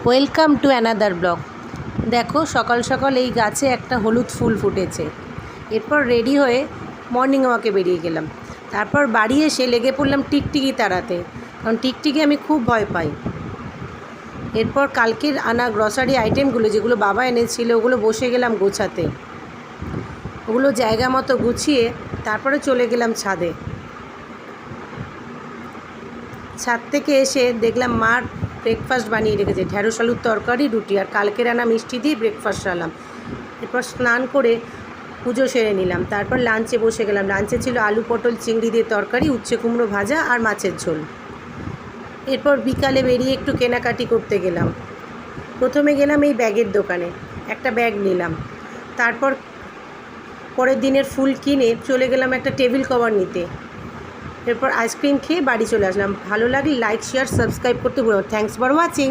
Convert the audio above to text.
Welcome to another blog. দেখো সকাল সকাল এই গাছে একটা হলুদ ফুল ফুটেছে। এরপর রেডি হয়ে মর্নিং ওয়াকে বেরিয়ে গেলাম। তারপর বাড়ি এসে লেগে পড়লাম টিকটিকি তাড়াতে, কারণ টিকটিকি আমি খুব ভয় পাই। এরপর কালকের আনা গ্রসারি আইটেমগুলো যেগুলো বাবা এনেছিল ওগুলো বসে গেলাম গোছাতে। ওগুলো জায়গা মতো গুছিয়ে তারপরে চলে গেলাম ছাদে। ছাদ থেকে এসে দেখলাম মার ব্রেকফাস্ট বানিয়ে রেখেছে, ঢ্যাঁড়স আলুর তরকারি, রুটি আর কালকের আনা মিষ্টি দিয়ে ব্রেকফাস্ট সারলাম। এরপর স্নান করে পুজো সেরে নিলাম। তারপর লাঞ্চে বসে গেলাম। লাঞ্চে ছিল আলু পটল চিংড়ি দিয়ে তরকারি, উচ্ছে কুমড়ো ভাজা আর মাছের ঝোল। এরপর বিকালে বেরিয়ে একটু কেনাকাটি করতে গেলাম। প্রথমে গেলাম এই ব্যাগের দোকানে, একটা ব্যাগ নিলাম। তারপর পরের দিনের ফুল কিনে চলে গেলাম একটা টেবিল কভার নিতে। এরপর আইসক্রিম খেয়ে বাড়ি চলে আসলাম। ভালো লাগলে লাইক শেয়ার সাবস্ক্রাইব করতে ভুলো না। Thanks for watching.